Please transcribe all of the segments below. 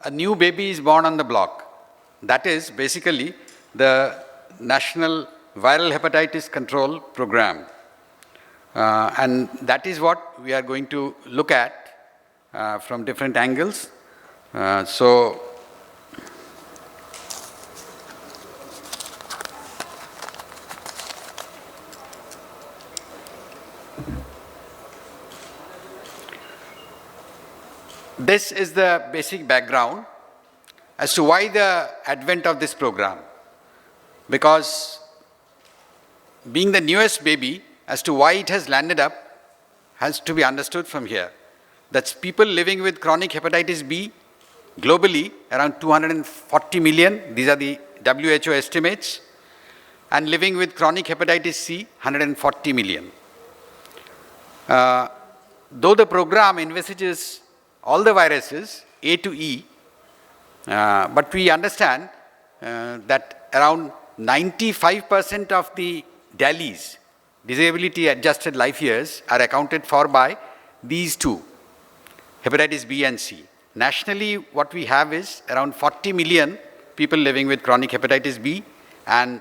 a new baby is born on the block. That is basically the National Viral Hepatitis Control Program. And that is what we are going to look at from different angles. This is the basic background as to why the advent of this program. Because being the newest baby, as to why it has landed up has to be understood from here. That's people living with chronic hepatitis B globally, around 240 million. These are the WHO estimates. And living with chronic hepatitis C, 140 million. Though the program envisages all the viruses, A to E, but we understand that around 95% of the DALYs, disability adjusted life years, are accounted for by these two, hepatitis B and C. Nationally, what we have is around 40 million people living with chronic hepatitis B and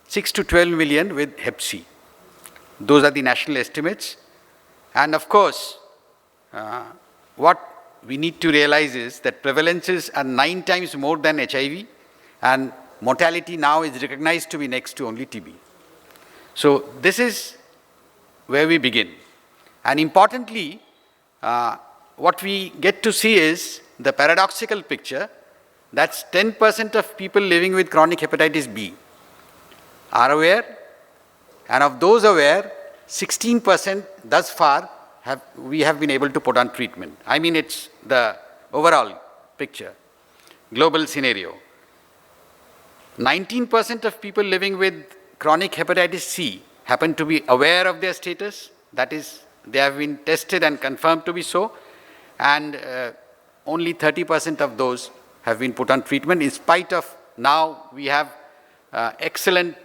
6 to 12 million with hep C. Those are the national estimates. And of course, what we need to realize is that prevalences are 9 times more than HIV, and mortality now is recognized to be next to only TB. So this is where we begin. And importantly, what we get to see is the paradoxical picture. That's 10% of people living with chronic hepatitis B are aware, and of those aware, 16% thus far we have been able to put on treatment. I mean, it's the overall picture, global scenario. 19% of people living with chronic hepatitis C happen to be aware of their status. That is, they have been tested and confirmed to be so. And only 30% of those have been put on treatment, in spite of now we have excellent,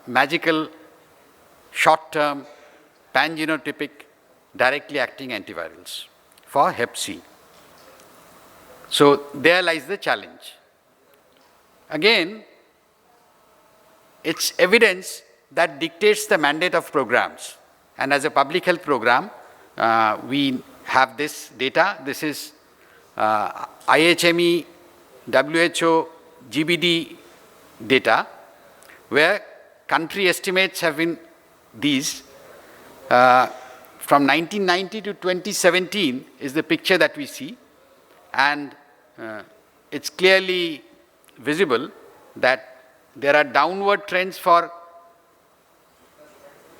magical, short-term, pangenotypic, directly acting antivirals for hep C. So there lies the challenge. Again, it's evidence that dictates the mandate of programs. And as a public health program, we have this data. This is IHME, WHO, GBD data, where country estimates have been these. From 1990 to 2017 is the picture that we see, and it's clearly visible that there are downward trends for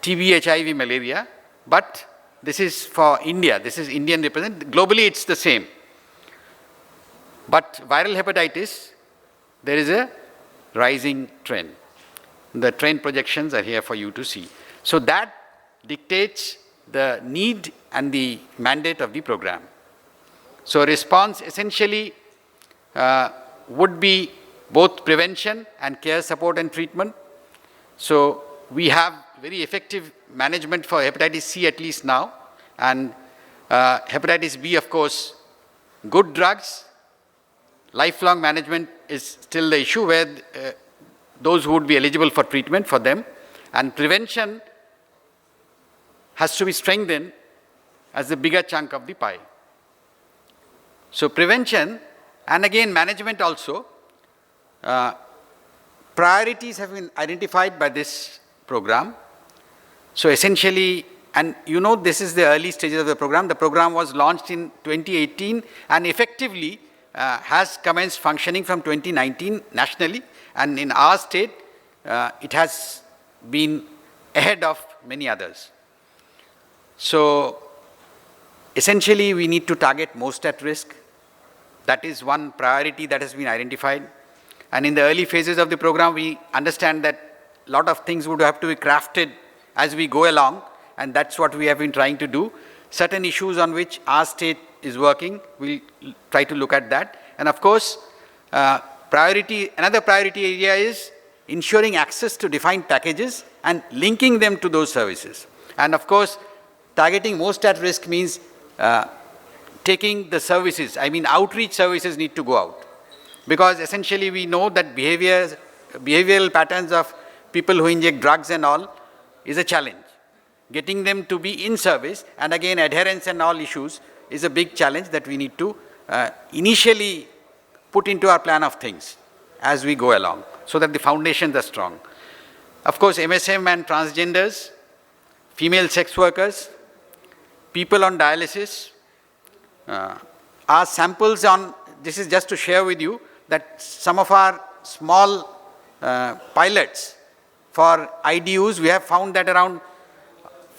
TB, HIV, malaria, but this is for India, this is Indian represent. Globally it's the same. But viral hepatitis, there is a rising trend. The trend projections are here for you to see. So that dictates the need and the mandate of the program. So response essentially would be both prevention and care support and treatment. So we have very effective management for hepatitis C at least now, and hepatitis B, of course, good drugs. Lifelong management is still the issue, where those who would be eligible for treatment for them, and prevention has to be strengthened as the bigger chunk of the pie. So prevention, and again management also, priorities have been identified by this program. So essentially, and you know, this is the early stages of the program. The program was launched in 2018 and effectively has commenced functioning from 2019 nationally, and in our state, it has been ahead of many others. So essentially, we need to target most at risk. That is one priority that has been identified. And in the early phases of the program, we understand that a lot of things would have to be crafted as we go along, and that's what we have been trying to do. Certain issues on which our state is working, we'll try to look at that. And of course, another priority area is ensuring access to defined packages and linking them to those services. And of course, targeting most at risk means taking the services, I mean outreach services need to go out. Because essentially we know that behavioral patterns of people who inject drugs and all is a challenge. Getting them to be in service, and again adherence and all issues is a big challenge that we need to initially put into our plan of things as we go along, so that the foundations are strong. Of course, MSM and transgenders, female sex workers, people on dialysis, are samples on, this is just to share with you that some of our small pilots for IDUs, we have found that around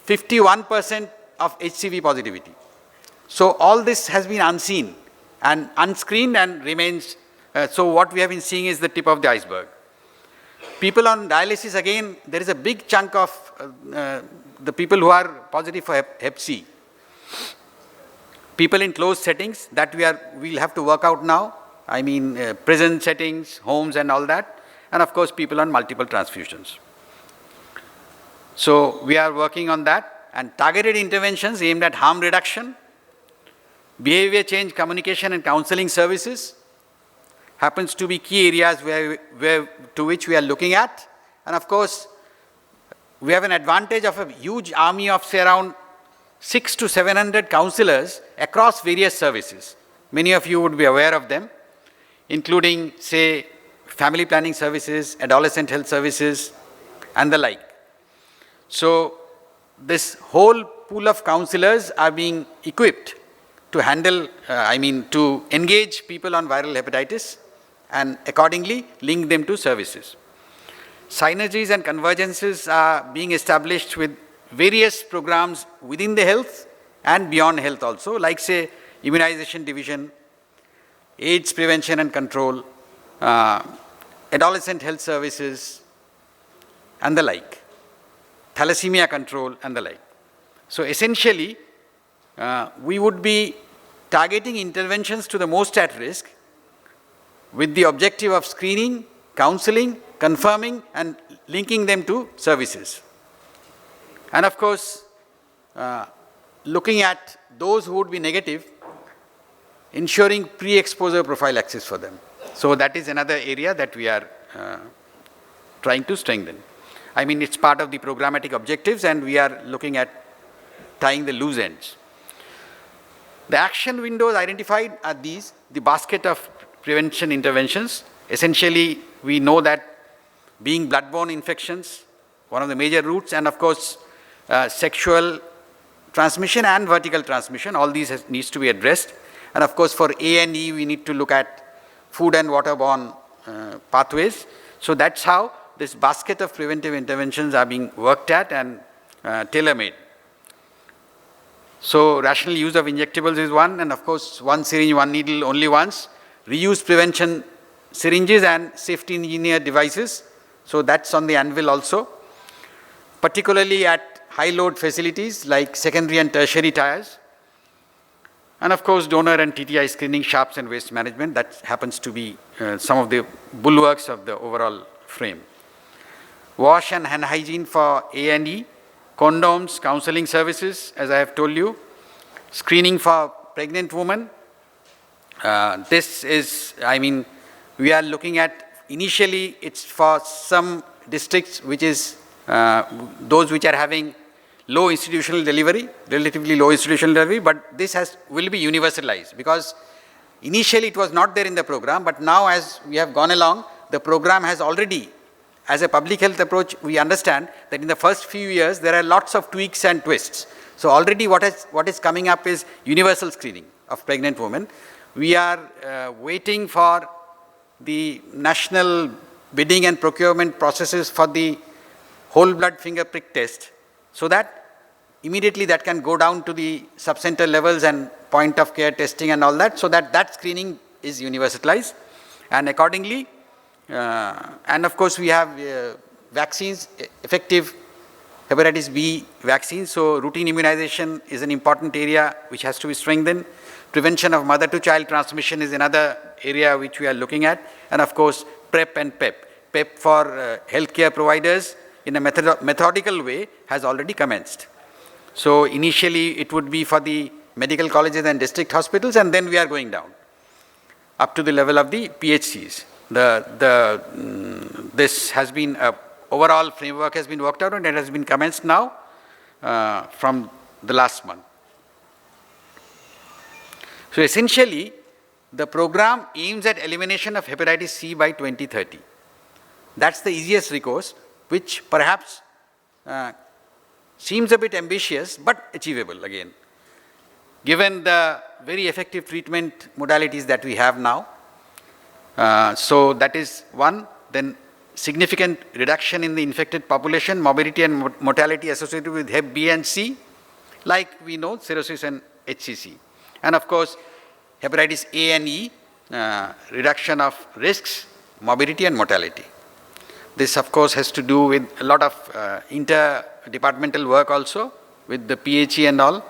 51% of HCV positivity. So all this has been unseen and unscreened and remains, so what we have been seeing is the tip of the iceberg. People on dialysis, again, there is a big chunk of the people who are positive for Hep C. People in closed settings, that we'll have to work out now. I mean, prison settings, homes and all that. And of course, people on multiple transfusions. So we are working on that, and targeted interventions aimed at harm reduction, behavior change, communication and counseling services happens to be key areas to which we are looking at. And of course, we have an advantage of a huge army of say around 600 to 700 counselors across various services. Many of you would be aware of them, including say family planning services, adolescent health services and the like. So this whole pool of counselors are being equipped to handle, to engage people on viral hepatitis and accordingly link them to services. Synergies and convergences are being established with various programs within the health and beyond health also, like say immunization division, AIDS prevention and control, adolescent health services and the like, thalassemia control and the like. So essentially, we would be targeting interventions to the most at risk with the objective of screening, counseling, confirming and linking them to services. And of course, looking at those who would be negative, ensuring pre-exposure prophylaxis for them. So that is another area that we are trying to strengthen. I mean, it's part of the programmatic objectives and we are looking at tying the loose ends. The action windows identified are these, the basket of prevention interventions. Essentially, we know that being bloodborne infections, one of the major routes, and of course, sexual transmission and vertical transmission, all these needs to be addressed. And of course, for A&E, we need to look at food and waterborne pathways. So that's how this basket of preventive interventions are being worked at and tailor-made. So rational use of injectables is one, and of course, one syringe, one needle only once. Reuse prevention syringes and safety engineered devices. So that's on the anvil also. Particularly at high load facilities like secondary and tertiary tiers. And of course, donor and TTI screening, sharps and waste management, that happens to be some of the bulwarks of the overall frame. Wash and hand hygiene for A&E, condoms, counseling services, as I have told you, screening for pregnant women. This is, we are looking at, initially it's for some districts which is those which are having low institutional delivery, relatively low institutional delivery, but this will be universalized because initially it was not there in the program, but now as we have gone along, the program has already, as a public health approach, we understand that in the first few years there are lots of tweaks and twists. So already what is coming up is universal screening of pregnant women. We are waiting for the national bidding and procurement processes for the whole blood finger prick test, so that immediately that can go down to the sub-center levels and point of care testing and all that, so that screening is universalized. And accordingly, and of course we have vaccines, effective hepatitis B vaccines, so routine immunization is an important area which has to be strengthened. Prevention of mother to child transmission is another area which we are looking at, and of course PrEP and PEP. PEP for healthcare providers in a methodical way has already commenced. So initially it would be for the medical colleges and district hospitals, and then we are going down up to the level of the PHCs. This has been, overall framework has been worked out and it has been commenced now from the last month. So essentially, the program aims at elimination of hepatitis C by 2030. That's the easiest recourse, which perhaps seems a bit ambitious, but achievable again, given the very effective treatment modalities that we have now. So that is one. Then significant reduction in the infected population, morbidity and mortality associated with Hep B and C, like we know, cirrhosis and HCC. And of course, hepatitis A and E, reduction of risks, morbidity and mortality. This of course has to do with a lot of interdepartmental work also with the PHE and all.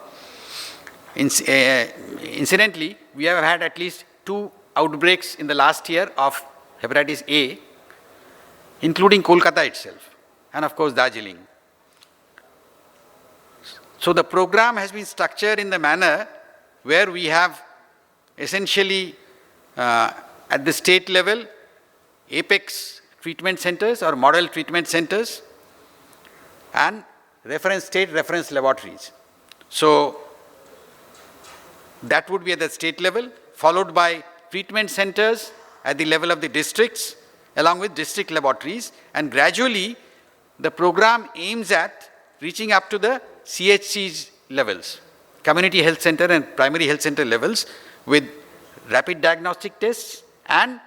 Incidentally, we have had at least 2 outbreaks in the last year of hepatitis A, including Kolkata itself, and of course Darjeeling. So the program has been structured in the manner where we have essentially at the state level, apex treatment centers or model treatment centers and state reference laboratories. So that would be at the state level, followed by treatment centers at the level of the districts, along with district laboratories, and gradually the program aims at reaching up to the CHC levels, community health center and primary health center levels, with rapid diagnostic tests, and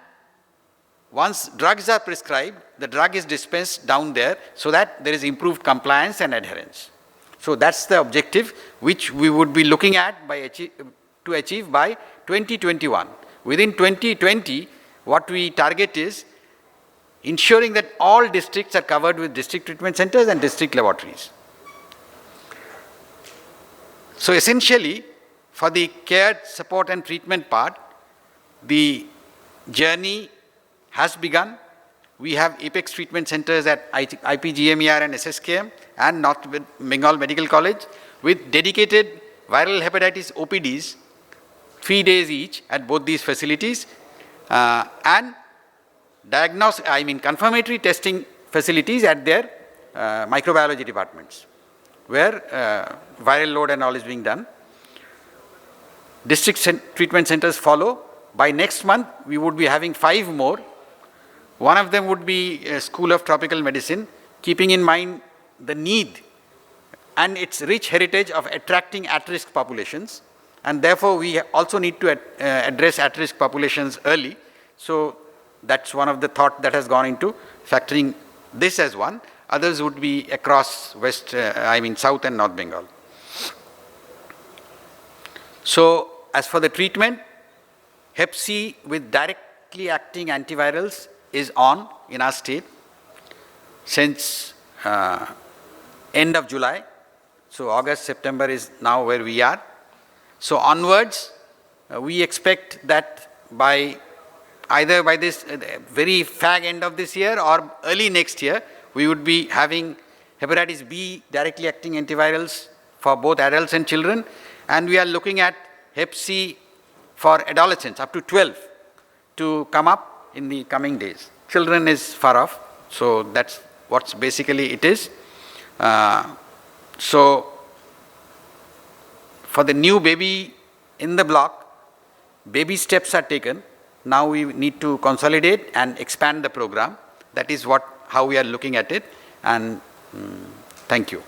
once drugs are prescribed, the drug is dispensed down there so that there is improved compliance and adherence. So that's the objective which we would be looking at to achieve by 2021. Within 2020, what we target is ensuring that all districts are covered with district treatment centers and district laboratories. So essentially, for the care, support and treatment part, the journey has begun. We have apex treatment centers at IPGMER and SSKM and North Bengal Medical College with dedicated viral hepatitis OPDs, 3 days each at both these facilities, and confirmatory testing facilities at their microbiology departments, where viral load and all is being done. District treatment centers follow. By next month, we would be having 5 more. One of them would be a School of Tropical Medicine, keeping in mind the need and its rich heritage of attracting at-risk populations. And therefore, we also need to address at-risk populations early. So that's one of the thought that has gone into factoring this as one. Others would be across South and North Bengal. So as for the treatment, Hep C with directly acting antivirals is on in our state since end of July. So August, September is now where we are. So onwards, we expect that either by this very fag end of this year or early next year, we would be having hepatitis B directly acting antivirals for both adults and children. And we are looking at Hep C for adolescents up to 12 to come up in the coming days. Children is far off, so that's what basically it is. So for the new baby in the block, baby steps are taken. Now we need to consolidate and expand the program. That is how we are looking at it, and thank you.